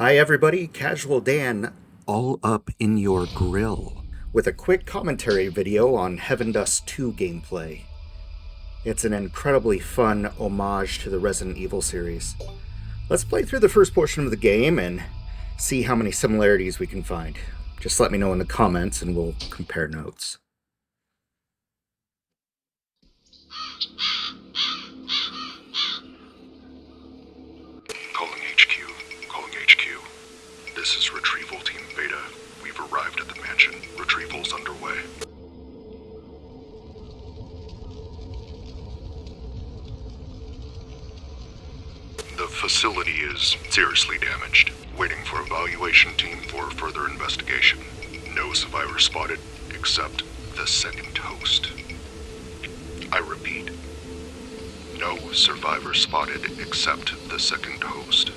Hi everybody, Casual Dan, all up in your grill, with a quick commentary video on Heaven Dust 2 gameplay. It's an incredibly fun homage to the Resident Evil series. Let's play through the first portion of the game and see how many similarities we can find. Just let me know in the comments and we'll compare notes. Calling HQ. Calling HQ. This is Retrieval Team Beta. We've arrived at the mansion. Retrieval's underway. The facility is seriously damaged. Waiting for evaluation team for further investigation. No survivors spotted, except the second host. I repeat, no survivors spotted except the second host.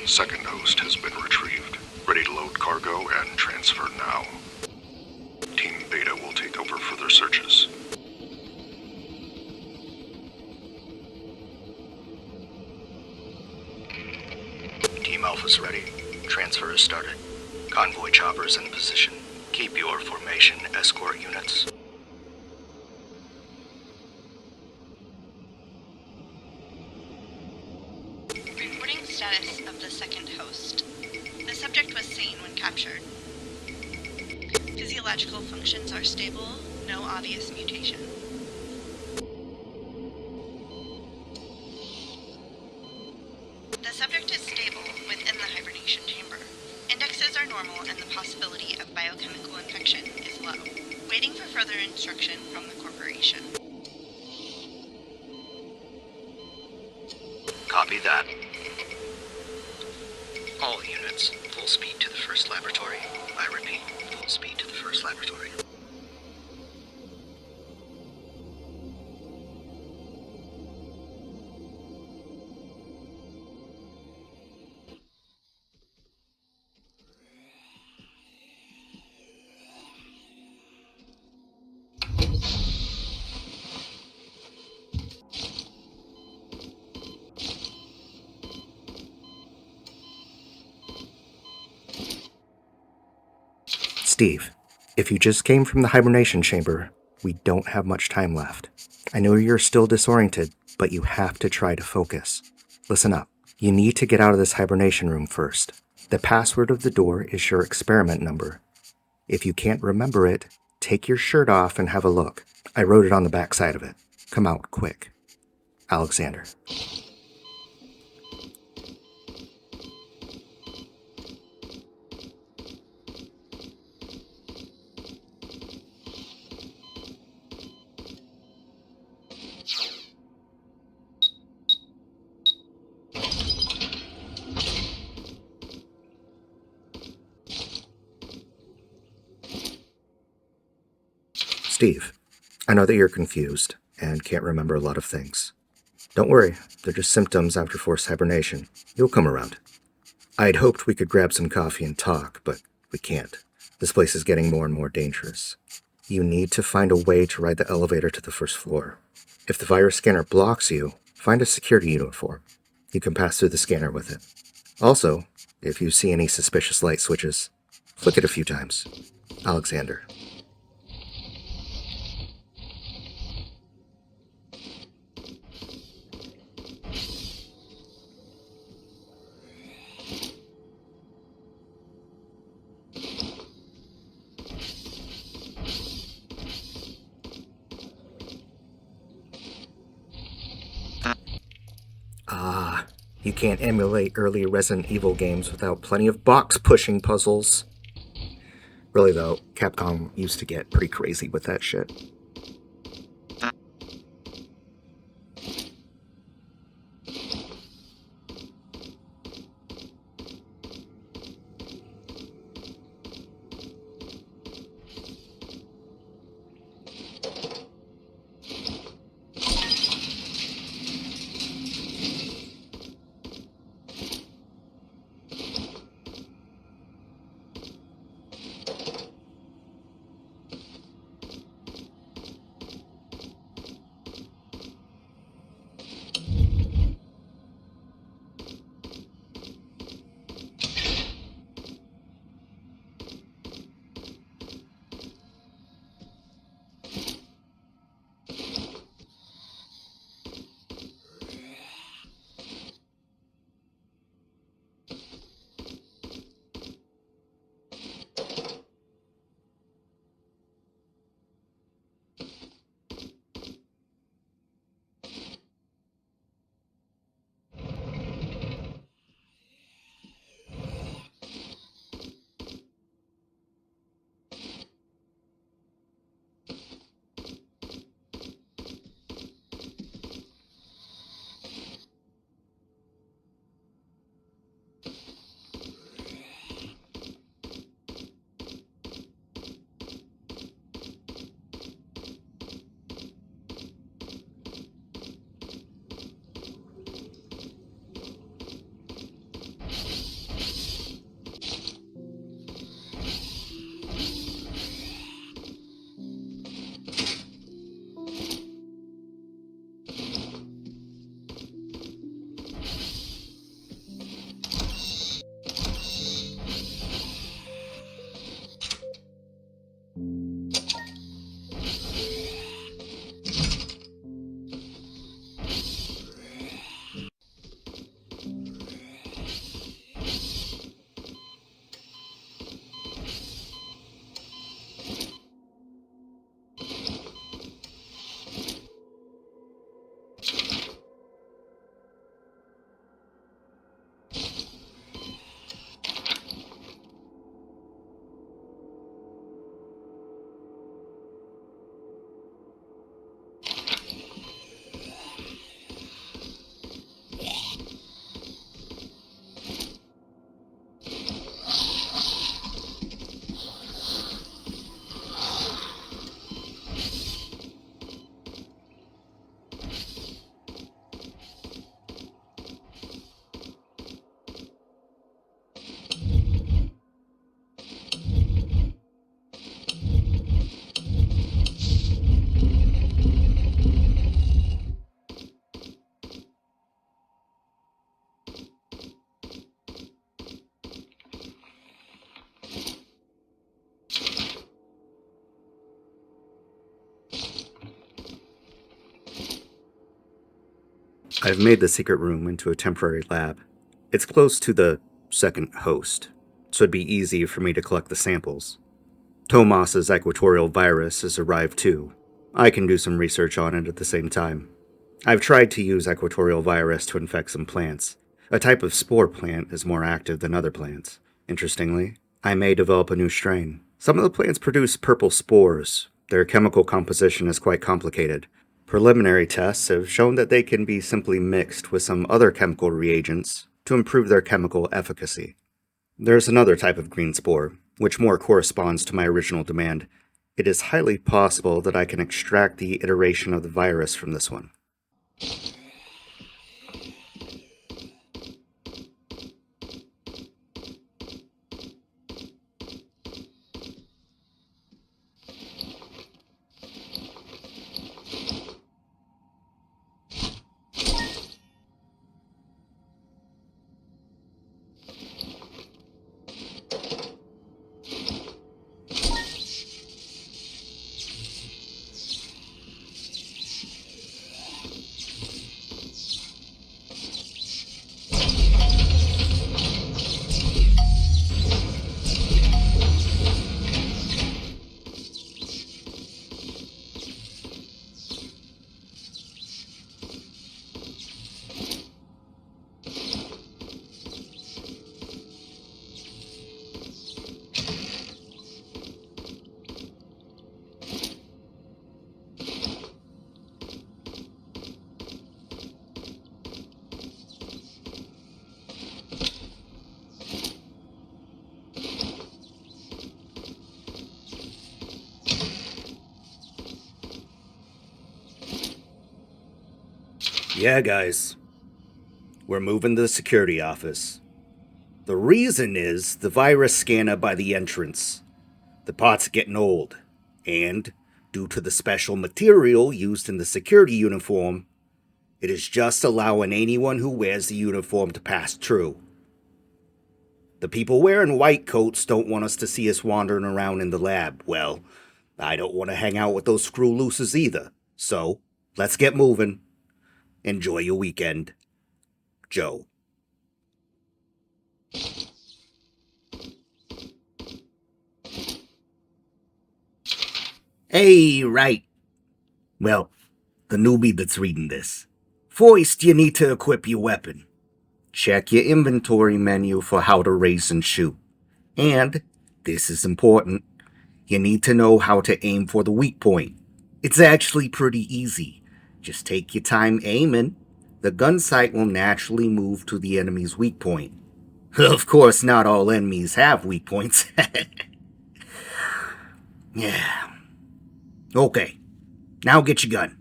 Second host has been retrieved. Ready to load cargo and transfer now. Team Beta will take over further searches. Team Alpha's ready. Transfer is started. Convoy choppers in position. Keep your formation, escort units. Reporting status of the second host. The subject was sane when captured. Physiological functions are stable, no obvious mutation. The subject is stable within the hibernation chamber. Indexes are normal and the possibility of biochemical infection is low. Waiting for further instruction from the corporation. Copy that. All units, full speed to the first laboratory. I repeat, full speed to the first laboratory. Steve, if you just came from the hibernation chamber, we don't have much time left. I know you're still disoriented, but you have to try to focus. Listen up. You need to get out of this hibernation room first. The password of the door is your experiment number. If you can't remember it, take your shirt off and have a look. I wrote it on the back side of it. Come out quick. Alexander. Steve, I know that you're confused and can't remember a lot of things. Don't worry, they're just symptoms after forced hibernation. You'll come around. I'd hoped we could grab some coffee and talk, but we can't. This place is getting more and more dangerous. You need to find a way to ride the elevator to the first floor. If the virus scanner blocks you, find a security uniform. You can pass through the scanner with it. Also, if you see any suspicious light switches, flick it a few times. Alexander. You can't emulate early Resident Evil games without plenty of box-pushing puzzles. Really though, Capcom used to get pretty crazy with that shit. I've made the secret room into a temporary lab. It's close to the second host, so it'd be easy for me to collect the samples. Tomas's equatorial virus has arrived too. I can do some research on it at the same time. I've tried to use equatorial virus to infect some plants. A type of spore plant is more active than other plants. Interestingly, I may develop a new strain. Some of the plants produce purple spores. Their chemical composition is quite complicated. Preliminary tests have shown that they can be simply mixed with some other chemical reagents to improve their chemical efficacy. There's another type of green spore, which more corresponds to my original demand. It is highly possible that I can extract the iteration of the virus from this one. Yeah, guys. We're moving to the security office. The reason is the virus scanner by the entrance. The parts are getting old, and due to the special material used in the security uniform, it is just allowing anyone who wears the uniform to pass through. The people wearing white coats don't want us to see us wandering around in the lab. Well, I don't want to hang out with those screw looses either. So, let's get moving. Enjoy your weekend. Joe. Hey, right. Well, the newbie that's reading this. First, you need to equip your weapon. Check your inventory menu for how to raise and shoot. And, this is important, you need to know how to aim for the weak point. It's actually pretty easy. Just take your time aiming. The gun sight will naturally move to the enemy's weak point. Of course, not all enemies have weak points. Yeah. Okay, now get your gun.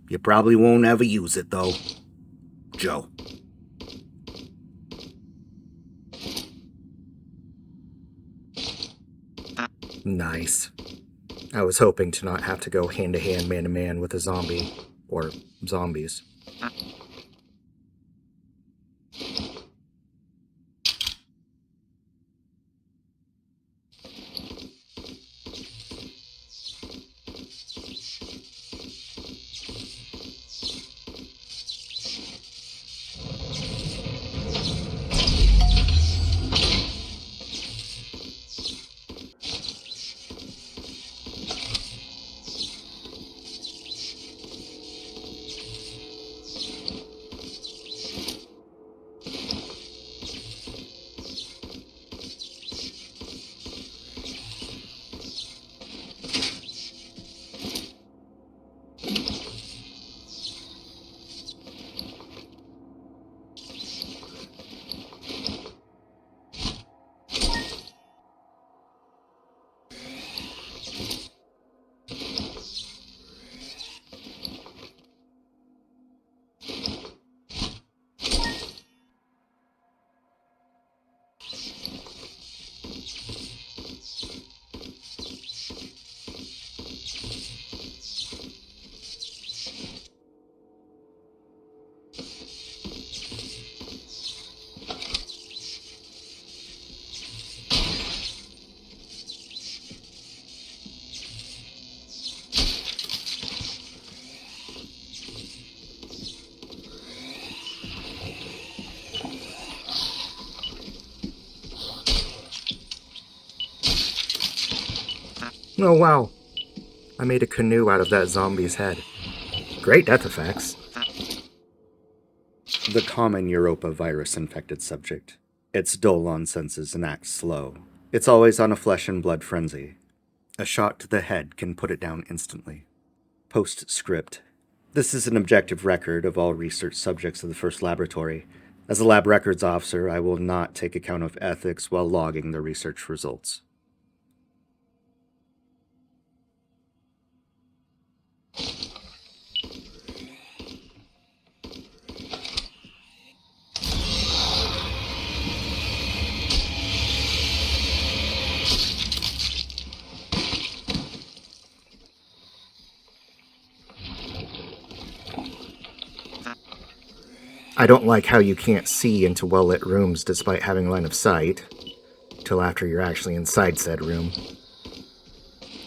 You probably won't ever use it, though. Joe. Nice. I was hoping to not have to go hand-to-hand, man-to-man with a zombie. Or zombies. Oh wow, I made a canoe out of that zombie's head. Great death effects. The common Europa virus-infected subject. It's dull on senses and acts slow. It's always on a flesh and blood frenzy. A shot to the head can put it down instantly. Postscript. This is an objective record of all research subjects of the first laboratory. As a lab records officer, I will not take account of ethics while logging the research results. I don't like how you can't see into well-lit rooms despite having line of sight, till after you're actually inside said room.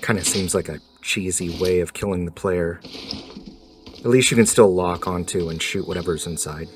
Kinda seems like a cheesy way of killing the player. At least you can still lock onto and shoot whatever's inside.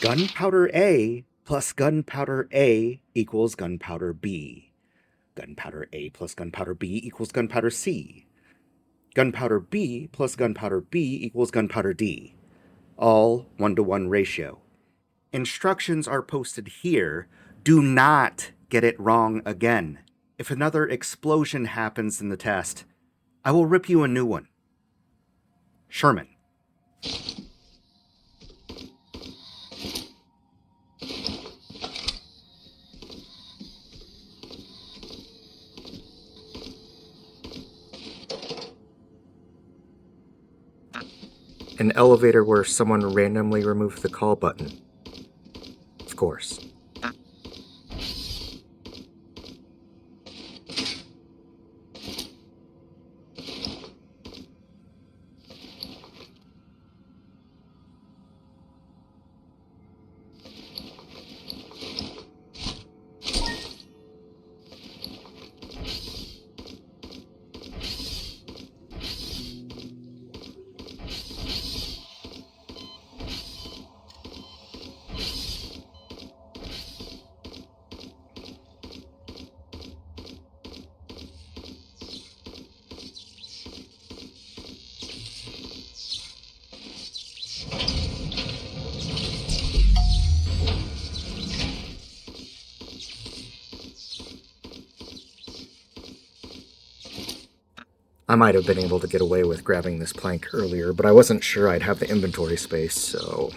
Gunpowder A plus gunpowder A equals gunpowder B. Gunpowder A plus gunpowder B equals gunpowder C. Gunpowder B plus gunpowder B equals gunpowder D. All 1-to-1 ratio. Instructions are posted here. Do not get it wrong again. If another explosion happens in the test, I will rip you a new one. Sherman. An elevator where someone randomly removed the call button. Of course. I might have been able to get away with grabbing this plank earlier, but I wasn't sure I'd have the inventory space, so...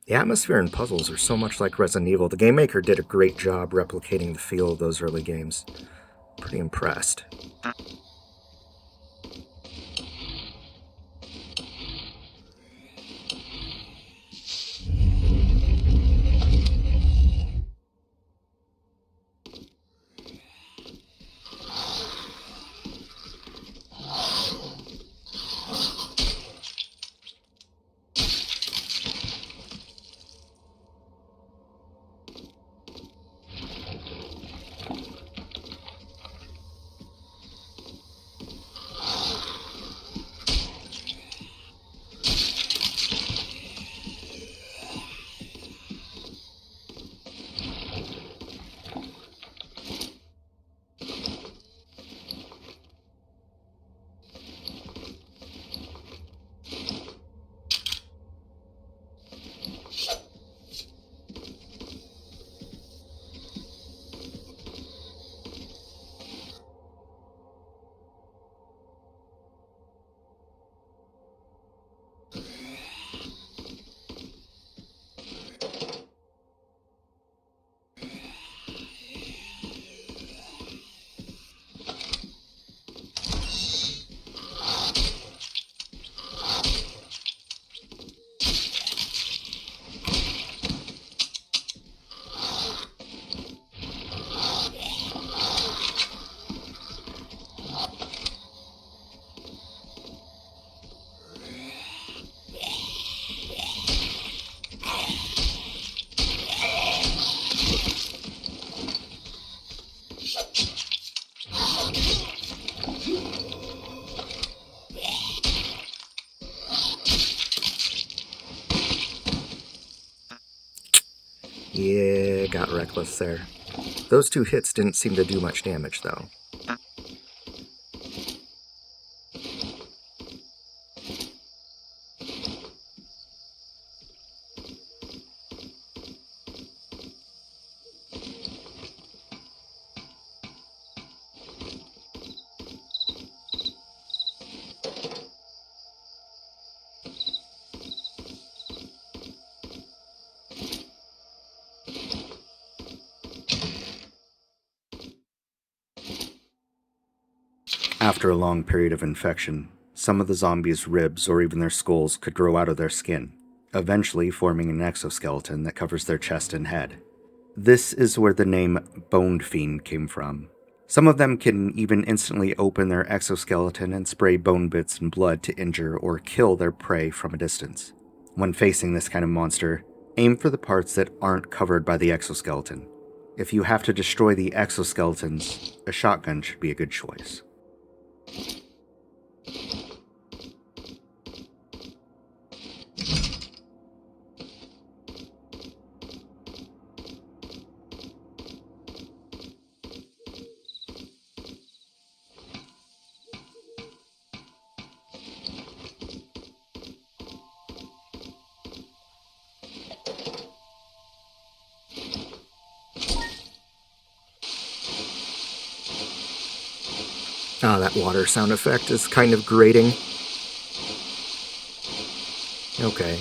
The atmosphere and puzzles are so much like Resident Evil. The game maker did a great job replicating the feel of those early games. Pretty impressed. Yeah, got reckless there. Those 2 hits didn't seem to do much damage, though. After a long period of infection, some of the zombies' ribs or even their skulls could grow out of their skin, eventually forming an exoskeleton that covers their chest and head. This is where the name Bone Fiend came from. Some of them can even instantly open their exoskeleton and spray bone bits and blood to injure or kill their prey from a distance. When facing this kind of monster, aim for the parts that aren't covered by the exoskeleton. If you have to destroy the exoskeletons, a shotgun should be a good choice. Ah, that water sound effect is kind of grating. Okay.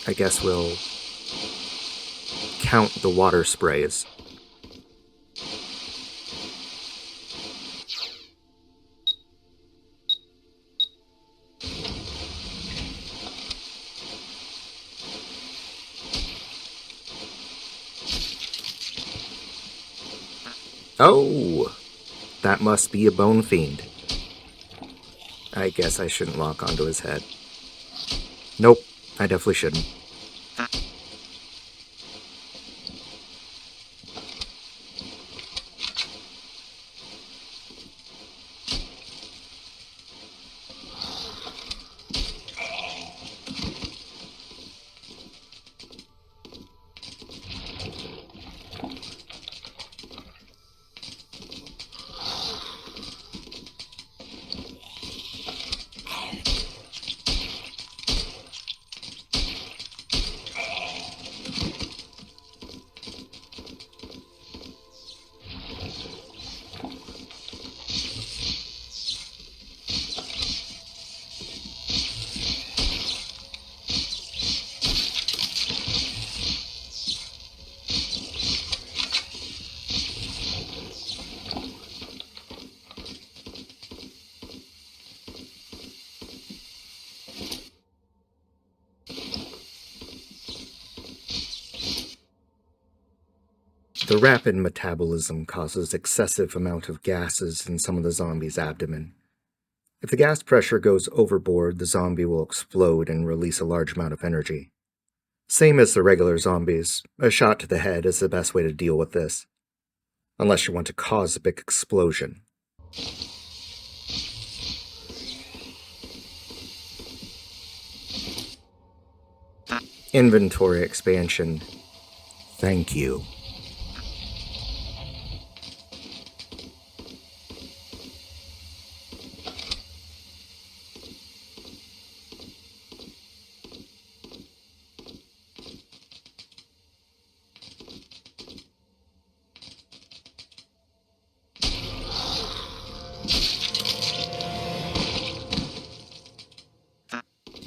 I guess we'll count the water sprays. Oh! That must be a Bone Fiend. I guess I shouldn't lock onto his head. Nope, I definitely shouldn't. The rapid metabolism causes excessive amount of gases in some of the zombies' abdomen. If the gas pressure goes overboard, the zombie will explode and release a large amount of energy. Same as the regular zombies, a shot to the head is the best way to deal with this. Unless you want to cause a big explosion. Inventory expansion. Thank you.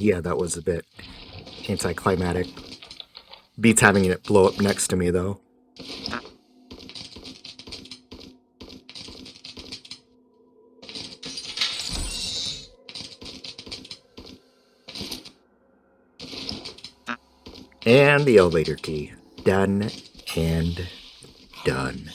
Yeah, that was a bit anticlimactic. Beats having it blow up next to me, though. And the elevator key. Done and done.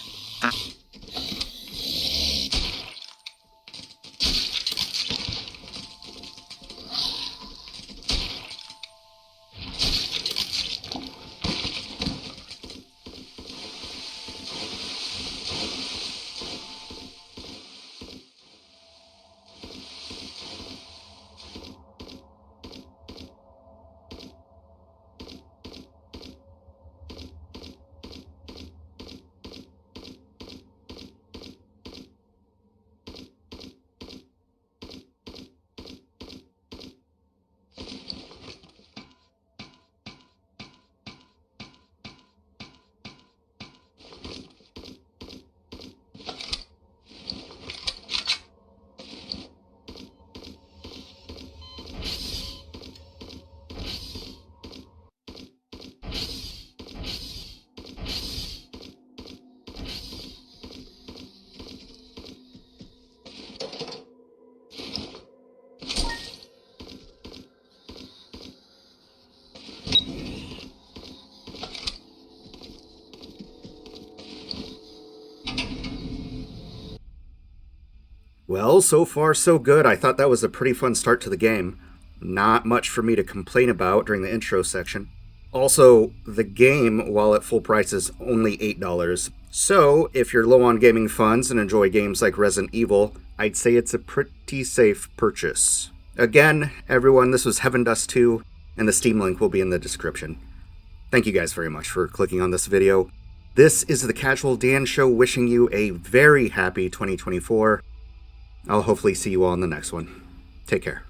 Well, so far so good. I thought that was a pretty fun start to the game. Not much for me to complain about during the intro section. Also, the game, while at full price, is only $8. So, if you're low on gaming funds and enjoy games like Resident Evil, I'd say it's a pretty safe purchase. Again, everyone, this was Heaven Dust 2, and the Steam link will be in the description. Thank you guys very much for clicking on this video. This is the Casual Dan Show wishing you a very happy 2024. I'll hopefully see you all in the next one. Take care.